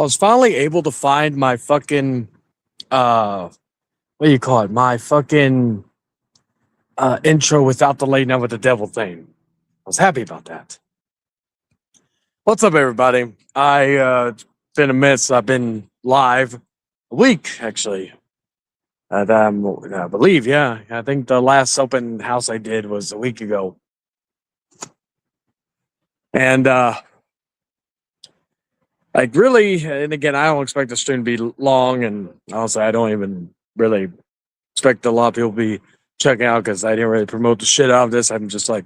was finally able to find my fucking uh what do you call it? My fucking intro without the late night with the devil thing. I was happy about that. What's up, everybody? It's been a minute since I've been live. A week, actually. I believe, yeah. I think the last open house I did was a week ago. And like really, and again, I don't expect the stream to be long, and honestly, I don't even really expect a lot of people to be checking out because I didn't really promote the shit out of this. I'm just like,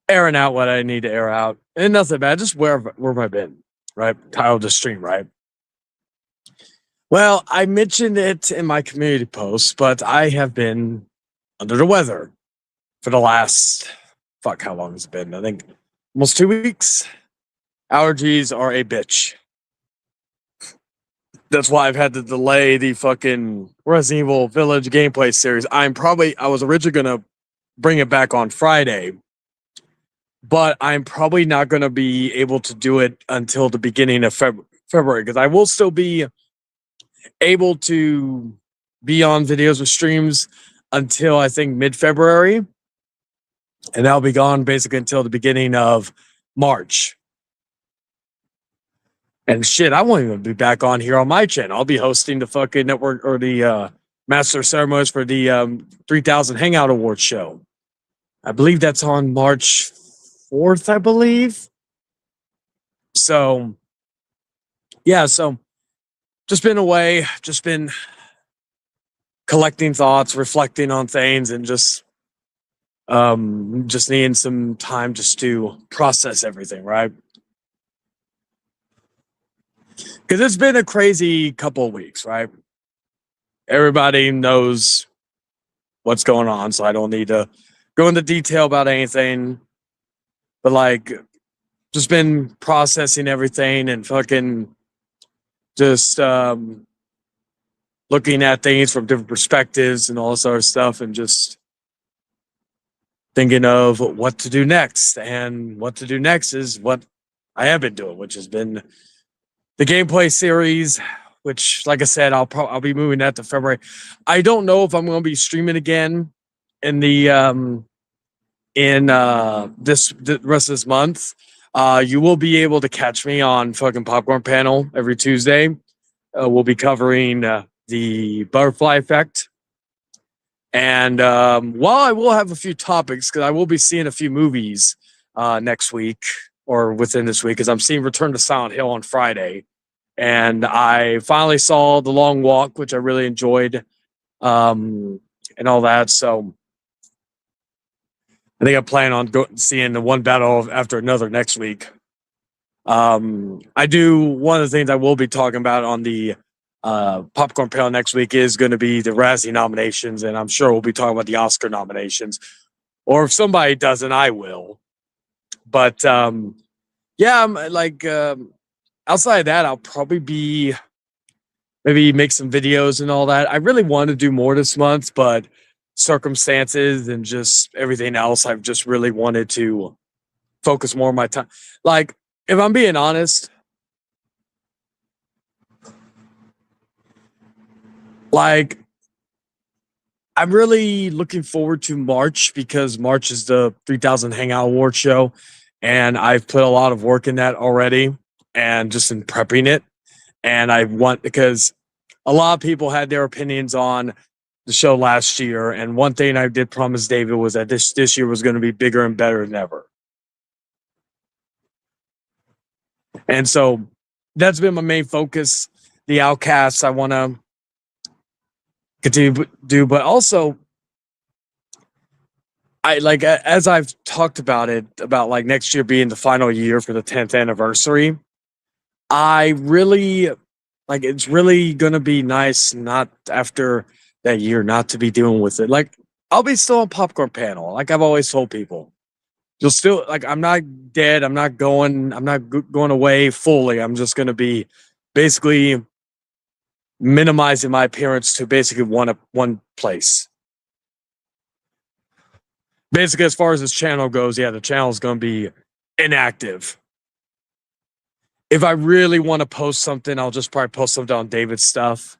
airing out what I need to air out. And nothing bad, just where have I been, right? Title of the stream, right? Well, I mentioned it in my community post, but I have been under the weather for the last, how long has it been? I think almost 2 weeks. Allergies are a bitch. That's why I've had to delay the fucking Resident Evil Village gameplay series. I was originally going to bring it back on Friday, but I'm probably not going to be able to do it until the beginning of February because I will still be able to be on videos or streams until I think mid-February, and I'll be gone basically until the beginning of March. And shit, I won't even be back on here on my channel. I'll be hosting the fucking network or the master ceremonies for the 3000 Hangout Awards show. I believe that's on March 4th, I believe. So, yeah, just been away, just been collecting thoughts, reflecting on things, and just needing some time just to process everything, right? Because it's been a crazy couple of weeks, right? Everybody knows what's going on, so I don't need to go into detail about anything. But like, just been processing everything and fucking just looking at things from different perspectives and all this other stuff, and just thinking of what to do next. And what to do next is what I have been doing, which has been the gameplay series, which, like I said, I'll be moving that to February. I don't know if I'm going to be streaming again in the the rest of this month. You will be able to catch me on fucking Popcorn Panel every Tuesday. We'll be covering the butterfly effect. And while I will have a few topics, because I will be seeing a few movies next week or within this week, because I'm seeing Return to Silent Hill on Friday. And I finally saw The Long Walk, which I really enjoyed, and all that. So I think I plan on seeing the one battle after another next week. I do, one of the things I will be talking about on the Popcorn Panel next week is going to be the Razzie nominations, and I'm sure we'll be talking about the Oscar nominations. Or if somebody doesn't, I will. But yeah, I'm like outside of that, I'll probably be maybe make some videos and all that. I really want to do more this month, but circumstances and just everything else, I've just really wanted to focus more of my time. Like, if I'm being honest, like, I'm really looking forward to March because March is the 3000 Hangout Award show, and I've put a lot of work in that already and just in prepping it. And I want, because a lot of people had their opinions on the show last year, and one thing I did promise David was that this year was going to be bigger and better than ever. And so that's been my main focus. The Outcasts I want to continue to do, but also I like, as I've talked about it, about like next year being the final year for the 10th anniversary. I really like, it's really gonna be nice not after that year not to be dealing with it. Like, I'll be still on Popcorn Panel, like I've always told people. You'll still, like, I'm not dead. I'm not going away fully. I'm just gonna be basically minimizing my appearance to basically one place. Basically, as far as this channel goes, yeah, the channel is gonna be inactive. if I really want to post something, I'll just probably post something on David's stuff.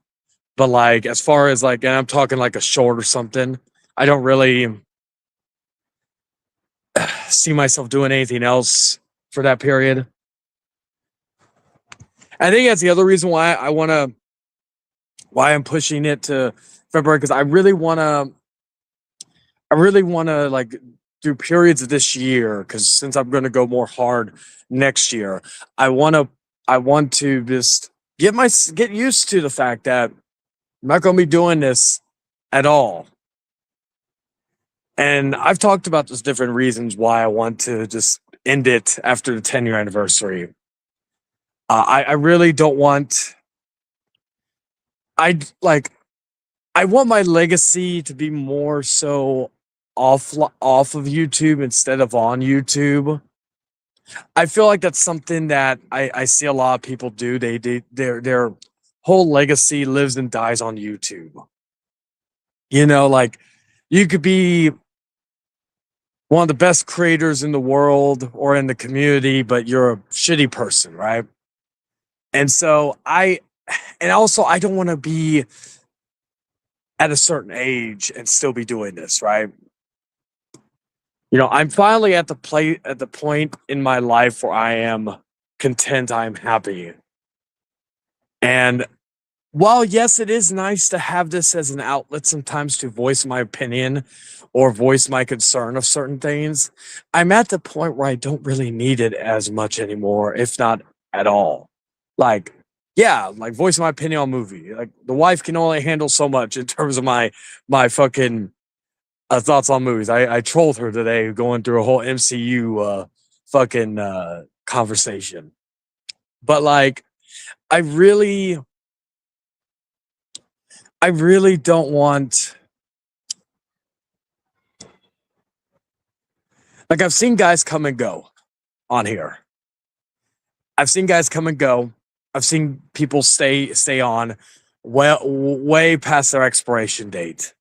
But like as far as like, and I'm talking like a short or something, I don't really see myself doing anything else for that period. I think that's the other reason why why I'm pushing it to February, because I really want to like do periods of this year, because since I'm going to go more hard next year, I want to just get used to the fact that I'm not going to be doing this at all. And I've talked about those different reasons why I want to just end it after the 10-year anniversary. I really don't want. I like. I want my legacy to be more so off of YouTube instead of on YouTube. I feel like that's something that I see a lot of people do. Their whole legacy lives and dies on YouTube. You know, like you could be one of the best creators in the world or in the community, but you're a shitty person, right? And so and also I don't want to be at a certain age and still be doing this, right? You know, I'm finally at the point in my life where I am content, I'm happy. And while yes, it is nice to have this as an outlet sometimes to voice my opinion or voice my concern of certain things, I'm at the point where I don't really need it as much anymore, if not at all. Like, yeah, like voicing my opinion on a movie. Like the wife can only handle so much in terms of my fucking thoughts on movies. I trolled her today going through a whole MCU fucking conversation. But like I really don't want, like I've seen guys come and go on here. I've seen guys come and go. I've seen people stay on way past their expiration date.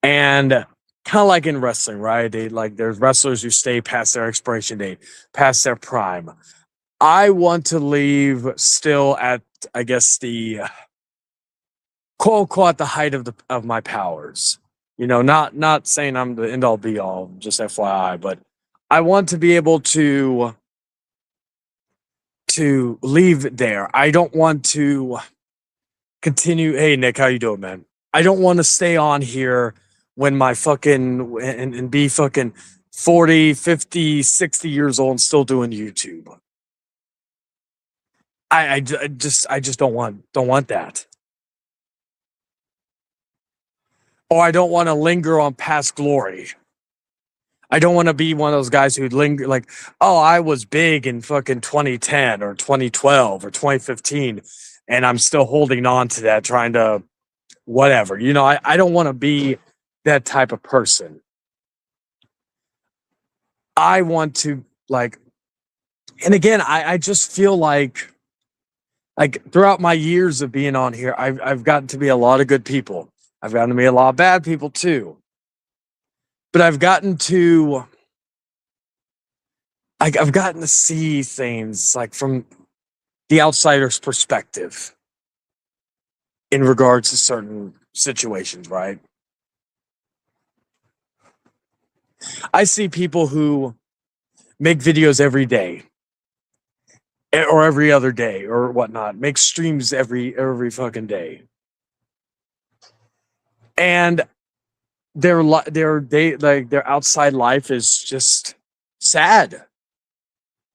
And kind of like in wrestling, right? There's wrestlers who stay past their expiration date, past their prime. I want to leave still at, I guess, the quote unquote at the height of my powers. You know, not saying I'm the end all be all, just FYI, but I want to be able to leave there. I don't want to continue. Hey Nick, how you doing, man? I don't want to stay on here when my fucking and be fucking 40, 50, 60 years old and still doing YouTube. I just don't want that. Or I don't want to linger on past glory. I don't want to be one of those guys who linger like, oh, I was big in fucking 2010 or 2012 or 2015, and I'm still holding on to that, trying to whatever. You know, I don't want to be that type of person. I want to like, and again, I just feel like throughout my years of being on here, I've gotten to be a lot of good people. I've gotten to meet a lot of bad people too. But I've gotten to see things like from the outsider's perspective in regards to certain situations, right? I see people who make videos every day or every other day or whatnot, make streams every fucking day. And their outside life is just sad.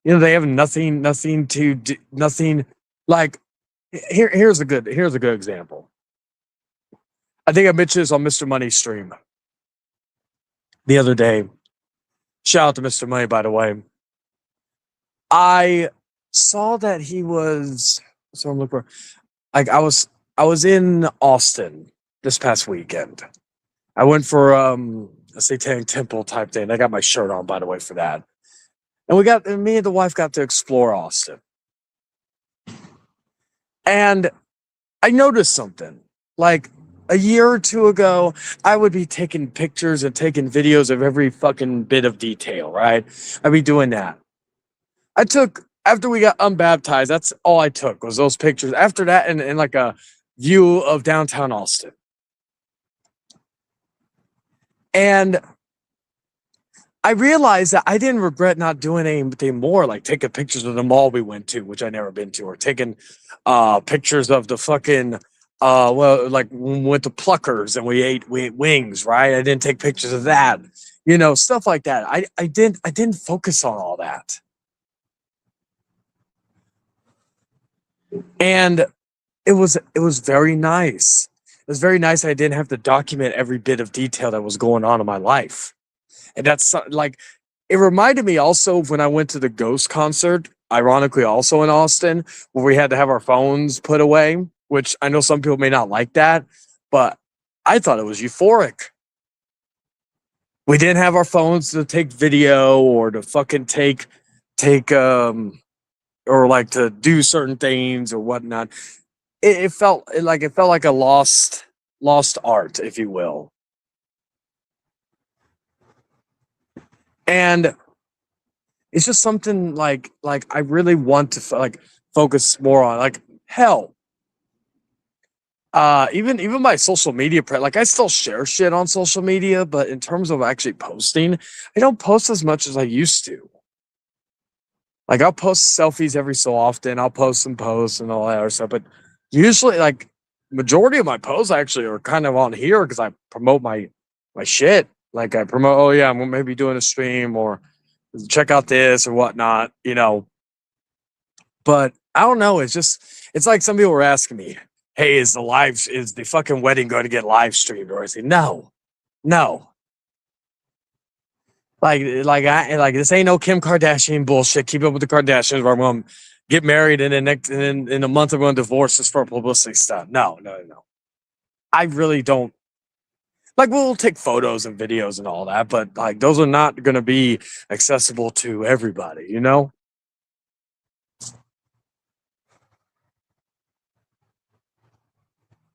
You know, they have nothing to do, nothing like here's a good example. I think I mentioned this on Mr. Money's stream the other day. Shout out to Mr. Money, by the way. I saw that he was, so I'm looking for, like I was in Austin this past weekend. I went for a Satanic Temple type thing. I got my shirt on, by the way, for that. And me and the wife got to explore Austin. And I noticed something. Like a year or two ago, I would be taking pictures and taking videos of every fucking bit of detail, right? I'd be doing that. I took after we got unbaptized, that's all I took was those pictures. After that, and like a view of downtown Austin. And I realized that I didn't regret not doing anything more, like taking pictures of the mall we went to, which I never been to, or taking pictures of the fucking well, like when we went to Pluckers and we ate wings, right? I didn't take pictures of that, stuff like that. I didn't focus on all that. And it was very nice. It was very nice. I didn't have to document every bit of detail that was going on in my life. And like, it reminded me also of when I went to the Ghost concert, ironically, also in Austin, where we had to have our phones put away, which I know some people may not like that, but I thought it was euphoric. We didn't have our phones to take video or to fucking take or like to do certain things or whatnot. It felt like a lost art, if you will. And it's just something like I really want to focus more on. Like, hell, even my social media like I still share shit on social media, but in terms of actually posting, I don't post as much as I used to. Like, I'll post selfies every so often. I'll post some posts and all that other stuff, but usually, like, majority of my posts actually are kind of on here because I promote my shit. Like, I promote, oh yeah, I'm maybe doing a stream or check out this or whatnot. But I don't know. It's like some people were asking me, hey, is the fucking wedding going to get live streamed? Or I say, no, no. Like this ain't no Kim Kardashian bullshit. Keep up with the Kardashians where I'm going to get married and then in a month I'm going to divorce this for publicity stuff. No, no, no. I really don't. Like, we'll take photos and videos and all that, but like those are not going to be accessible to everybody.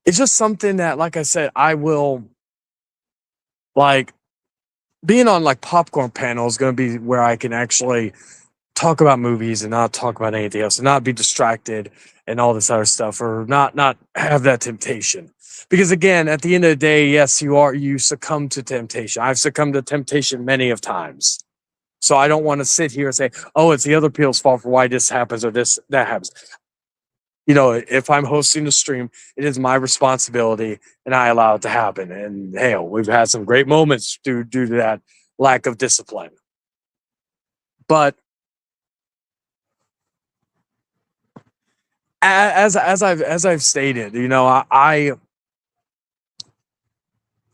It's just something that, like I said, I will like being on like popcorn panel is going to be where I can actually talk about movies and not talk about anything else and not be distracted and all this other stuff or not have that temptation. Because again, at the end of the day, yes, you succumb to temptation. I've succumbed to temptation many of times. So I don't want to sit here and say, oh, it's the other people's fault for why this happens or that happens. If I'm hosting the stream, it is my responsibility and I allow it to happen. And hell, we've had some great moments due to that lack of discipline. But as I've stated, I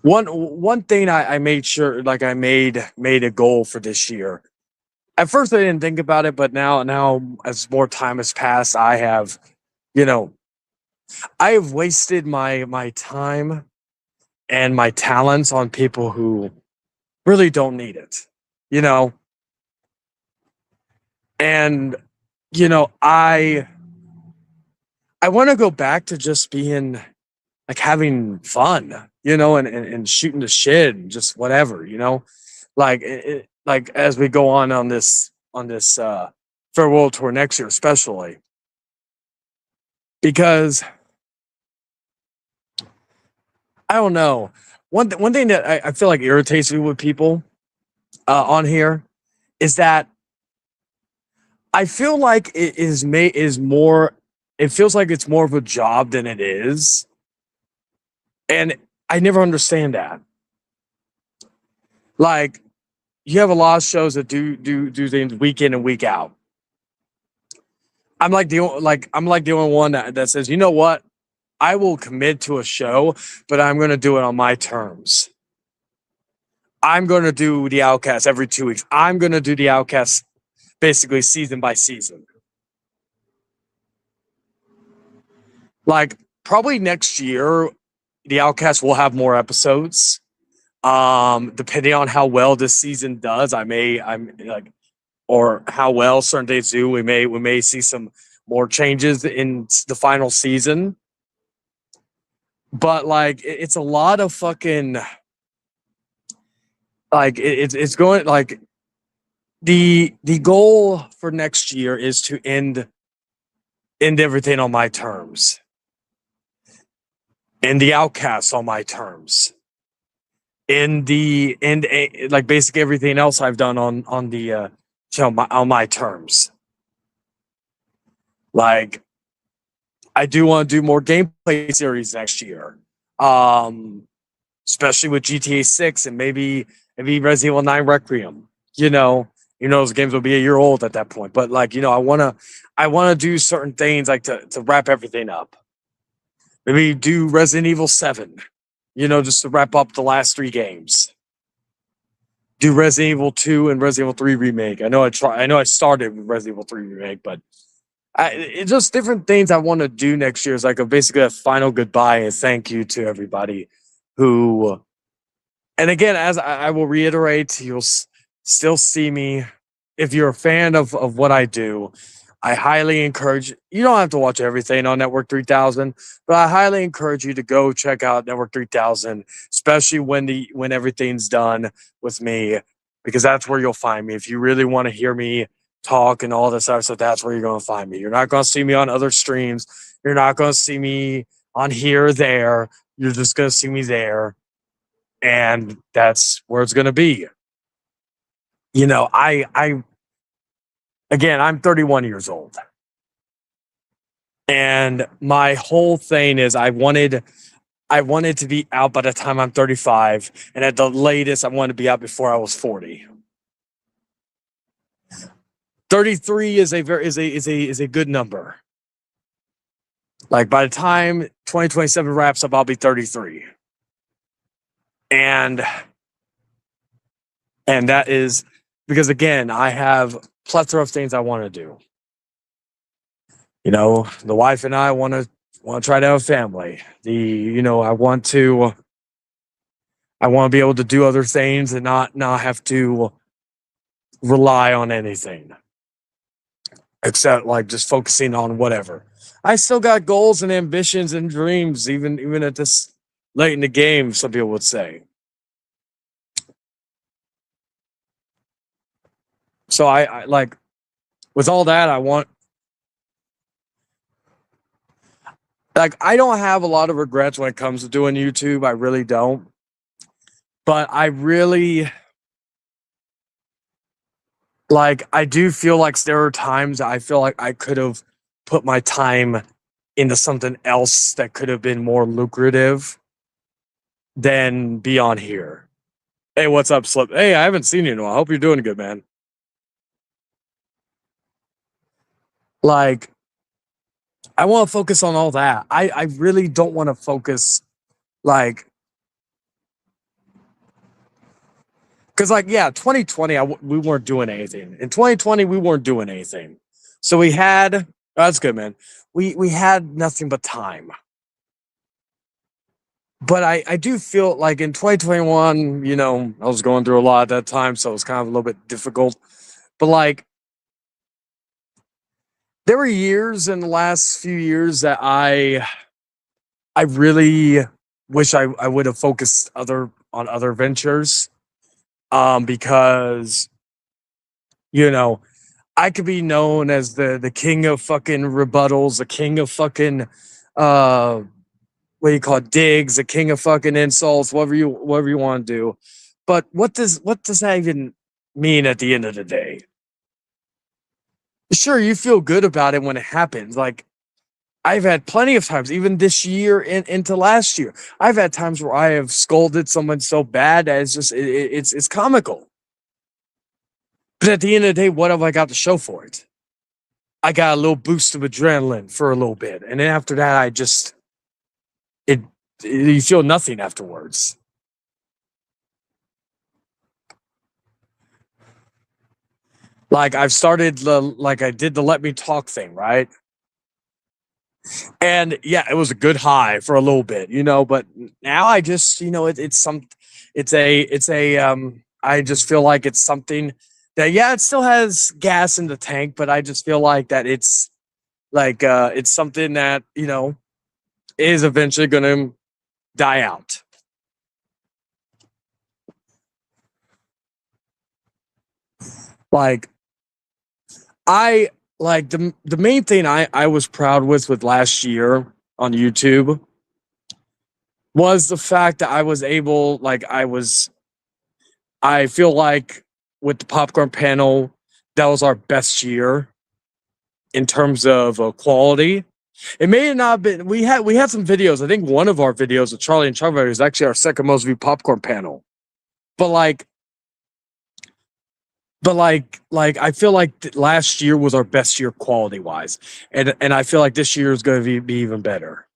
one thing I made sure, like, I made a goal for this year. At first I didn't think about it, but now as more time has passed, you know I have wasted my time and my talents on people who really don't need it. You know, and I want to go back to just being like having fun, and shooting the shit and just whatever. Like as we go on this farewell tour next year, especially because I don't know. One thing that I feel like irritates me with people on here is that I feel like it is more. It feels like it's more of a job than it is, and I never understand that. Like, you have a lot of shows that do things week in and week out. I'm like the only one that says, you know what, I will commit to a show, but I'm going to do it on my terms. I'm going to do the Outcast every 2 weeks. I'm going to do the Outcast basically season by season. Like, probably next year, the Outcast will have more episodes. Depending on how well this season does, I'm like, or how well certain days do, we may see some more changes in the final season. But like, it's a lot of fucking like it's going like The goal for next year is to end everything on my terms, end the outcasts on my terms, like basically everything else I've done on the on my terms. Like I do want to do more gameplay series next year, um, especially with GTA 6 and maybe Resident Evil 9 Requiem. Those games will be a year old at that point. But like I wanna do certain things like to wrap everything up. Maybe do Resident Evil 7, just to wrap up the last three games. Do Resident Evil 2 and Resident Evil 3 remake. I know I started with Resident Evil 3 remake, but it's just different things I want to do next year. Is like basically a final goodbye and thank you to everybody who. And again, as I will reiterate, you'll still see me if you're a fan of what I do. I highly encourage you don't have to watch everything on Network 3000, but I highly encourage you to go check out Network 3000, especially when everything's done with me, because that's where you'll find me. If you really want to hear me talk and all this other stuff, that's where you're going to find me. You're not going to see me on other streams. You're not going to see me on here or there. You're just going to see me there, and that's where it's going to be. I again, I'm 31 years old. And my whole thing is I wanted to be out by the time I'm 35, and at the latest I wanted to be out before I was 40. 33 is a good number. Like by the time 2027 wraps up, I'll be 33. And that is because again, I have plethora of things I want to do. The wife and I want to try to have a family. I want to be able to do other things and not have to rely on anything except like just focusing on whatever. I still got goals and ambitions and dreams, even at this late in the game. Some people would say. So I like with all that I want. Like I don't have a lot of regrets when it comes to doing YouTube. I really don't. But I really I do feel like there are times I feel like I could have put my time into something else that could have been more lucrative than be on here. Hey, what's up, Slip? Hey, I haven't seen you in a while. I hope you're doing good, man. Like, I want to focus on all that. I really don't want to focus like because yeah, 2020 we weren't doing anything. In 2020 we weren't doing anything. So we had that's good, man. We had nothing but time. But I do feel like in 2021, I was going through a lot at that time, so it was kind of a little bit difficult. But like there were years in the last few years that I really wish I would have focused on other ventures. Because I could be known as the king of fucking rebuttals, the king of fucking what do you call it, digs, the king of fucking insults, whatever you want to do. But what does that even mean at the end of the day? Sure, you feel good about it when it happens. Like I've had plenty of times, even this year and into last year, I've had times where I have scolded someone so bad that it's comical. But at the end of the day, what have I got to show for it? I got a little boost of adrenaline for a little bit, and then after that, you feel nothing afterwards. Like I've started like I did the let me talk thing, right? And yeah, it was a good high for a little bit, but now I just, I just feel like it's something that, yeah, it still has gas in the tank, but I just feel like that it's something that, is eventually going to die out. Like I like the main thing I was proud with last year on YouTube was the fact that I was able, I feel like with the popcorn panel, that was our best year in terms of quality. It may have not been. We had some videos. I think one of our videos of Charlie and Chuck is actually our second most viewed popcorn panel. But I feel like last year was our best year quality wise, and I feel like this year is going to be even better.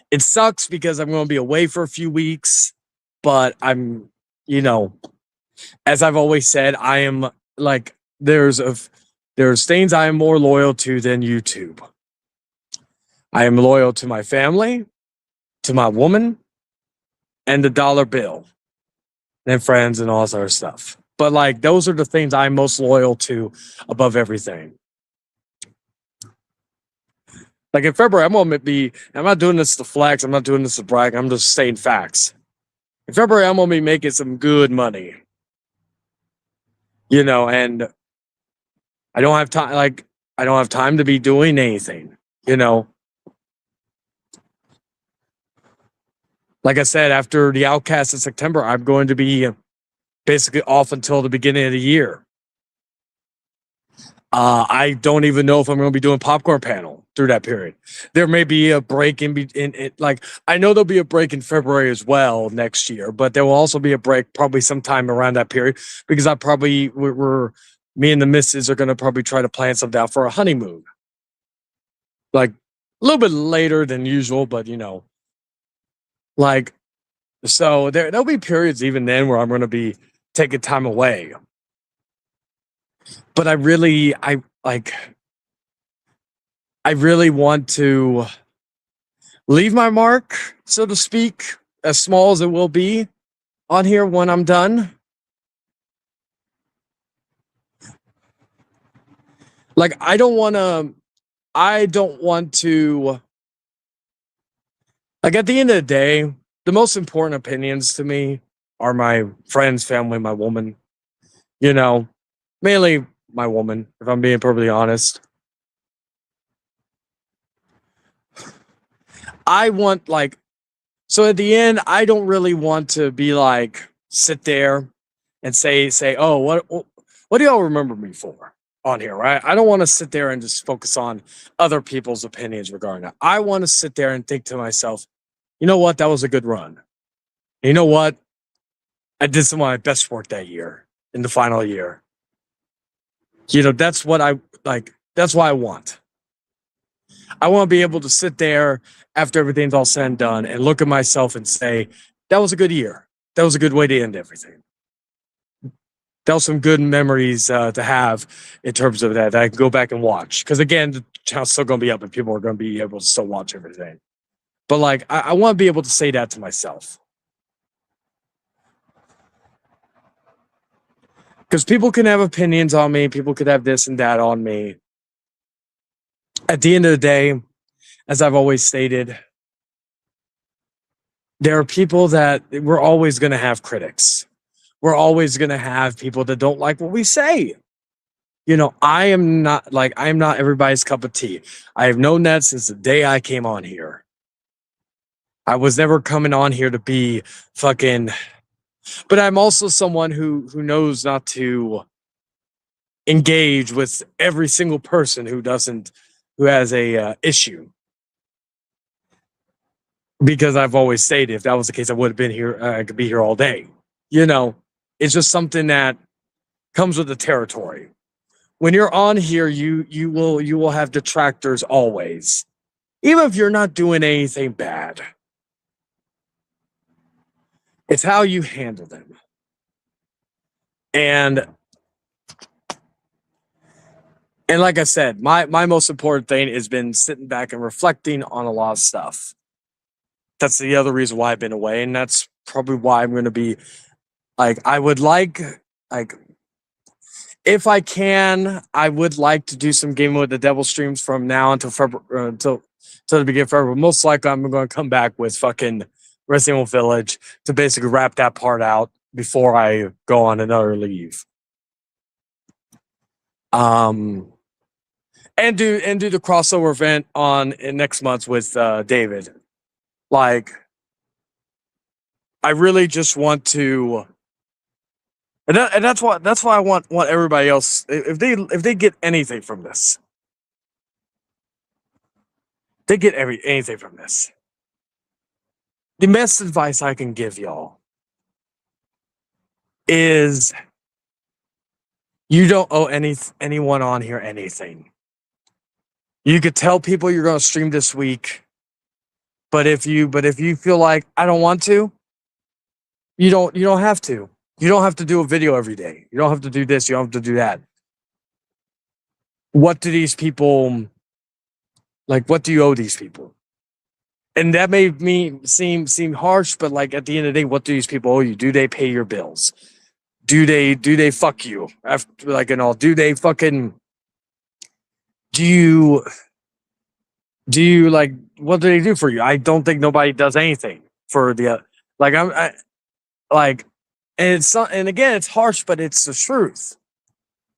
It sucks because I'm going to be away for a few weeks, but I'm, you know, as I've always said, I am like there's things I am more loyal to than YouTube. I am loyal to my family, to my woman, and the dollar bill, and friends, and all this other stuff. But like those are the things I'm most loyal to above everything. Like in February, I'm not doing this to flex, I'm not doing this to brag, I'm just saying facts. In February, I'm gonna be making some good money. And I don't have time, I don't have time to be doing anything, you know. Like I said, after the Outcast in September, I'm going to be basically off until the beginning of the year. I don't even know if I'm going to be doing popcorn panel through that period. There may be a break I know there'll be a break in February as well next year, but there will also be a break probably sometime around that period because me and the missus are going to probably try to plan something out for a honeymoon. Like a little bit later than usual, but so there'll be periods even then where I'm going to be taking time away. But I really want to leave my mark, so to speak, as small as it will be on here when I'm done. Like I don't want to like at the end of the day, the most important opinions to me are my friends, family, my woman, mainly my woman, if I'm being perfectly honest. I want so at the end, I don't really want to be sit there and say, oh, what do y'all remember me for on here, right? I don't want to sit there and just focus on other people's opinions regarding that. I want to sit there and think to myself, you know what, that was a good run. You know what? I did some of my best work that year in the final year. That's what I like. That's what I want. I want to be able to sit there after everything's all said and done and look at myself and say, that was a good year. That was a good way to end everything. That was some good memories to have in terms of that I can go back and watch. Because again, the channel's still going to be up and people are going to be able to still watch everything. But I want to be able to say that to myself. Because people can have opinions on me. People could have this and that on me. At the end of the day, as I've always stated, there are people that we're always going to have critics. We're always going to have people that don't like what we say. I am not everybody's cup of tea. I have known that since the day I came on here. I was never coming on here to be fucking, but I'm also someone who knows not to engage with every single person who has a issue. Because I've always stated, if that was the case, I would have been here. I could be here all day. It's just something that comes with the territory. When you're on here, you will have detractors always, even if you're not doing anything bad. It's how you handle them. And like I said, my most important thing has been sitting back and reflecting on a lot of stuff. That's the other reason why I've been away, and that's probably why I'm going to be I would if I can, I would like to do some Gaming with the Devil streams from now until February, until the beginning of February. Most likely, I'm going to come back with fucking Resident Evil Village to basically wrap that part out before I go on another leave. Um, and do the crossover event on in next month with David. Like, I really just want to, and that's why I want everybody else, if they get anything from this, they get anything from this. The best advice I can give y'all is you don't owe anyone on here anything. You could tell people you're going to stream this week, but if you feel like I don't want to, you don't have to. You don't have to do a video every day. You don't have to do this. You don't have to do that. What do these people like? What do you owe these people? And that made me seem harsh, but like at the end of the day, what do these people owe you? Do they pay your bills? Do they fuck you after, like, and all? Do they fucking do you like, what do they do for you? I don't think nobody does anything for the like I like, and and again, it's harsh, but it's the truth.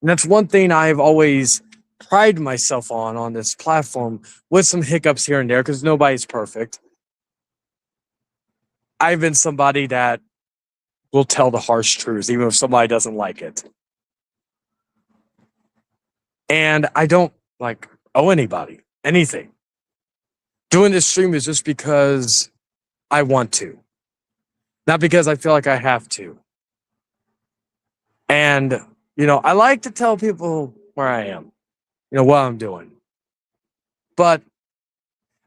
And that's one thing I've always prided myself on this platform, with some hiccups here and there because nobody's perfect. I've been somebody that will tell the harsh truths, even if somebody doesn't like it. And I don't like owe anybody anything. Doing this stream is just because I want to, not because I feel like I have to. And, I like to tell people where I am, what I'm doing. But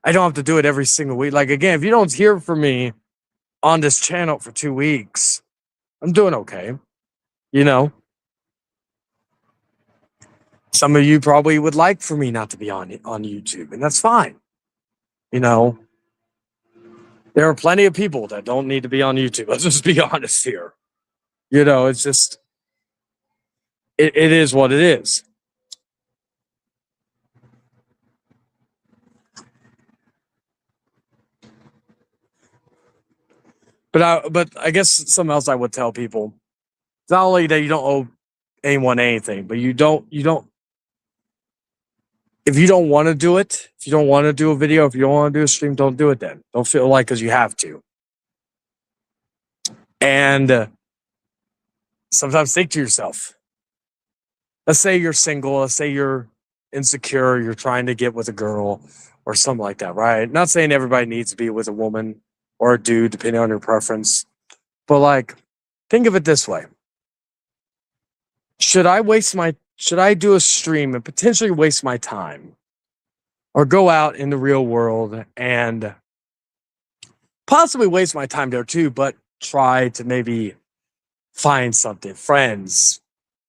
I don't have to do it every single week. Like, again, if you don't hear from me on this channel for 2 weeks, I'm doing okay. Some of you probably would like for me not to be on YouTube, and that's fine. There are plenty of people that don't need to be on YouTube. Let's just be honest here. It's just, it is what it is. But I guess something else I would tell people. It's not only that you don't owe anyone anything, but you don't if you don't want to do it, if you don't want to do a video, if you don't want to do a stream, don't do it then. Don't feel like because you have to. And sometimes think to yourself, let's say you're single, let's say you're insecure, you're trying to get with a girl or something like that, right? Not saying everybody needs to be with a woman or a dude, depending on your preference. But like, think of it this way. Should I do a stream and potentially waste my time, or go out in the real world and possibly waste my time there too, but try to maybe find something, friends,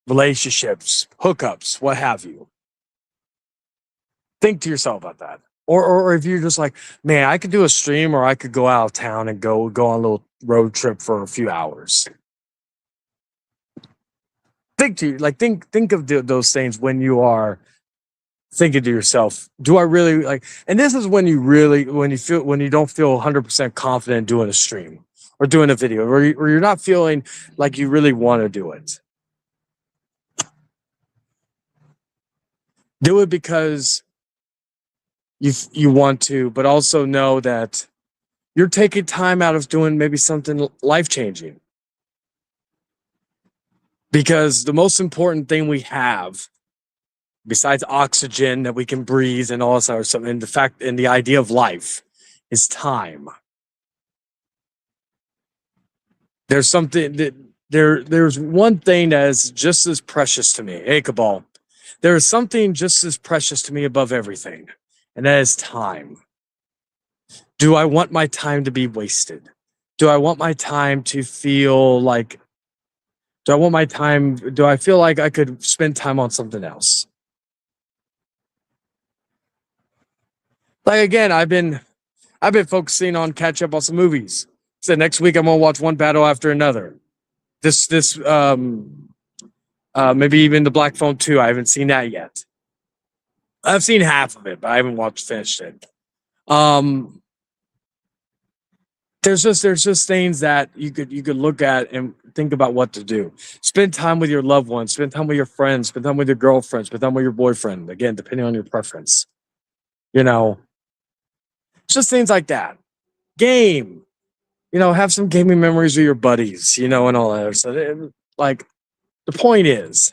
relationships, hookups, what have you? Think to yourself about that. Or if you're just like, man, I could do a stream, or I could go out of town and go on a little road trip for a few hours. Think of those things when you are thinking to yourself, do I really like? And this is when you don't feel 100% confident doing a stream or doing a video, or you're not feeling like you really want to do it. Do it because you want to, but also know that you're taking time out of doing maybe something life-changing. Because the most important thing we have, besides oxygen that we can breathe and all this other stuff, and the idea of life, is time. There's something that there's one thing that is just as precious to me. Hey, Cabal. There is something just as precious to me above everything, and that is time. Do I want my time to be wasted? Do I want my time to feel like, do I feel like I could spend time on something else? Like, again, I've been focusing on catch up on some movies. So next week I'm gonna watch one battle after another. Maybe even the Black Phone 2. I haven't seen that yet. I've seen half of it, but I haven't finished it. There's just things that you could look at and think about what to do. Spend time with your loved ones, spend time with your friends, spend time with your girlfriend, spend time with your boyfriend. Again, depending on your preference. You know, just things like that. Game. Have some gaming memories with your buddies, and all that. So, like, the point is,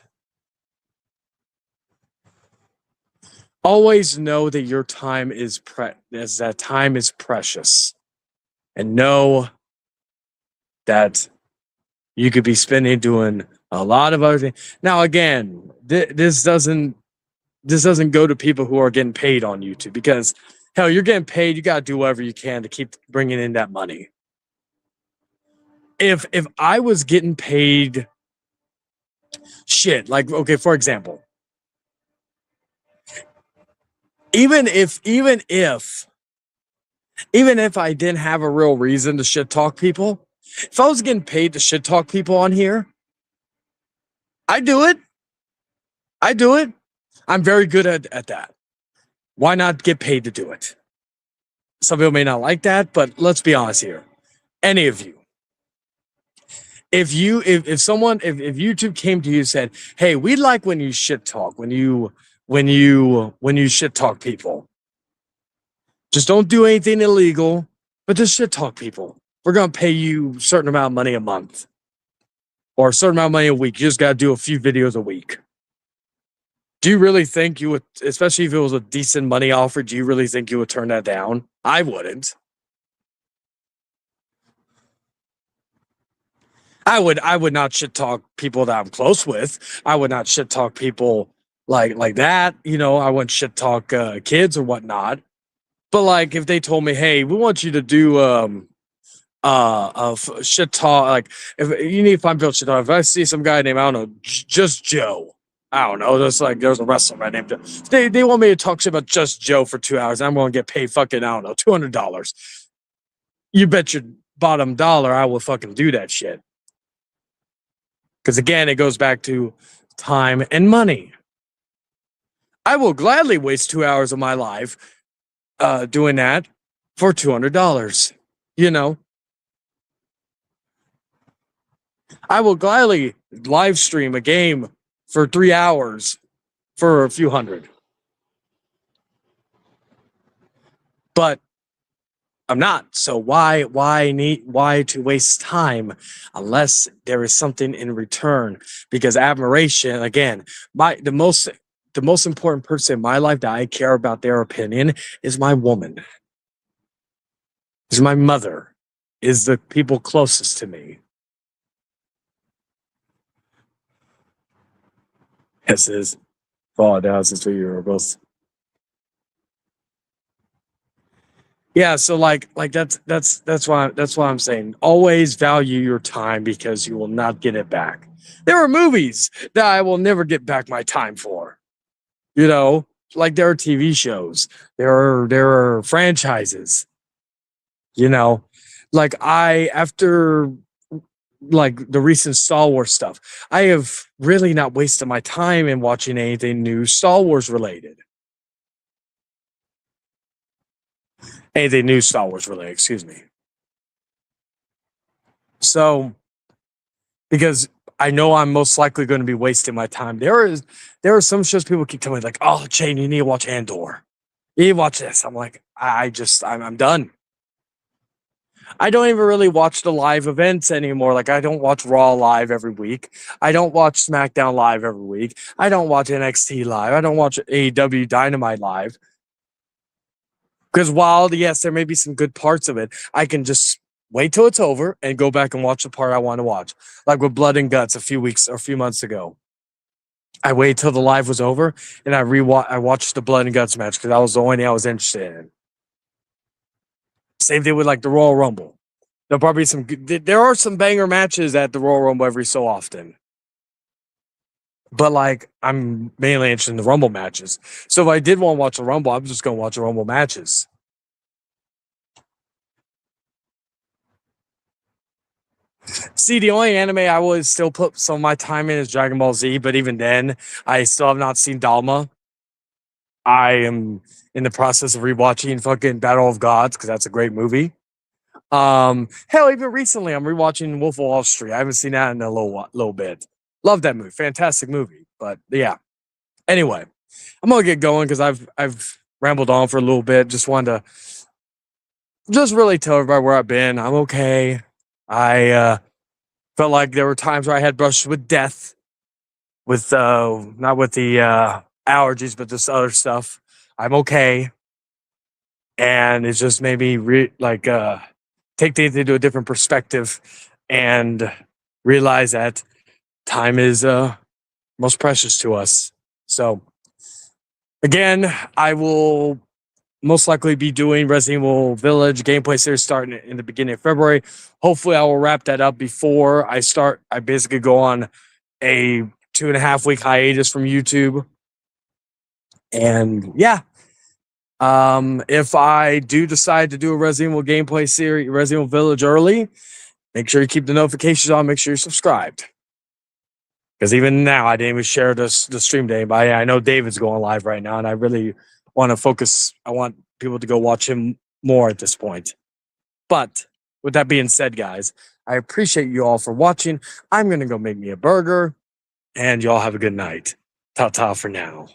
always know that your time is as that time is precious, and know that you could be spending doing a lot of other things. Now, again, this doesn't go to people who are getting paid on YouTube because hell, you're getting paid. You got to do whatever you can to keep bringing in that money. If I was getting paid, shit, like okay, for example, even if I didn't have a real reason to shit talk people, if I was getting paid to shit talk people on here, I do it. I do it. I'm very good at that. Why not get paid to do it? Some people may not like that, but let's be honest here. Any of you, if YouTube came to you and said, "Hey, we like when you shit talk, when you shit talk people. Just don't do anything illegal, but just shit talk people. We're gonna pay you a certain amount of money a month or a certain amount of money a week. You just gotta do a few videos a week." Do you really think you would, especially if it was a decent money offer, do you really think you would turn that down? I wouldn't. I would not shit talk people that I'm close with. I would not shit talk people like that. I wouldn't shit talk kids or whatnot. But like if they told me, "Hey, we want you to do shit talk," like if you need to find people shit talk. If I see some guy named, I don't know, just Joe. I don't know. There's like there's a wrestler right named Joe. They want me to talk shit about just Joe for 2 hours. I'm gonna get paid fucking, I don't know, $200. You bet your bottom dollar I will fucking do that shit. Because again, it goes back to time and money. I will gladly waste 2 hours of my life doing that for $200. You know, I will gladly live stream a game for 3 hours for a few hundred. But I'm not. So why to waste time unless there is something in return? Because admiration, again, the most important person in my life that I care about their opinion is my woman, is my mother, is the people closest to me. This is Fallout Down since we were both. Yeah, so like that's why I'm saying always value your time because you will not get it back. There are movies that I will never get back my time for. You know, like there are TV shows, there are franchises. You know, like I after like the recent Star Wars stuff, I have really not wasted my time in watching anything new Star Wars related. Anything new Star Wars related, excuse me. So because I know I'm most likely going to be wasting my time. There are some shows people keep telling me like, "Oh, Shane, you need to watch Andor. You need to watch this." I'm like, I'm done. I don't even really watch the live events anymore. Like I don't watch Raw live every week. I don't watch SmackDown live every week. I don't watch NXT live. I don't watch AEW Dynamite live. Because while yes, there may be some good parts of it, I can just wait till it's over and go back and watch the part I want to watch. Like with Blood and Guts a few weeks or a few months ago. I waited till the live was over and I watched the Blood and Guts match because that was the only thing I was interested in. Same thing with like the Royal Rumble. There'll probably be there are some banger matches at the Royal Rumble every so often. But like I'm mainly interested in the Rumble matches. So if I did want to watch the Rumble, I'm just gonna watch the Rumble matches. See, the only anime I would still put some of my time in is Dragon Ball Z, but even then, I still have not seen Dalma. I am in the process of rewatching fucking Battle of Gods because that's a great movie. Hell, even recently, I'm rewatching Wolf of Wall Street. I haven't seen that in a little bit. Love that movie, fantastic movie. But yeah, anyway, I'm gonna get going because I've rambled on for a little bit. Just wanted to just really tell everybody where I've been. I'm okay. I felt like there were times where I had brushes with death, with not with the allergies, but this other stuff. I'm okay, and it's just made me take things into a different perspective and realize that time is most precious to us. So again, I will most likely be doing Resident Evil Village gameplay series starting in the beginning of February. Hopefully, I will wrap that up before I start. I basically go on a 2.5 week hiatus from YouTube. And yeah, if I do decide to do a Resident Evil gameplay series, Resident Evil Village early, make sure you keep the notifications on. Make sure you're subscribed. Because even now, I didn't even share the stream day. But I know David's going live right now, and I really want to focus. I want people to go watch him more at this point. But with that being said, guys, I appreciate you all for watching. I'm going to go make me a burger, and y'all have a good night. Ta-ta for now.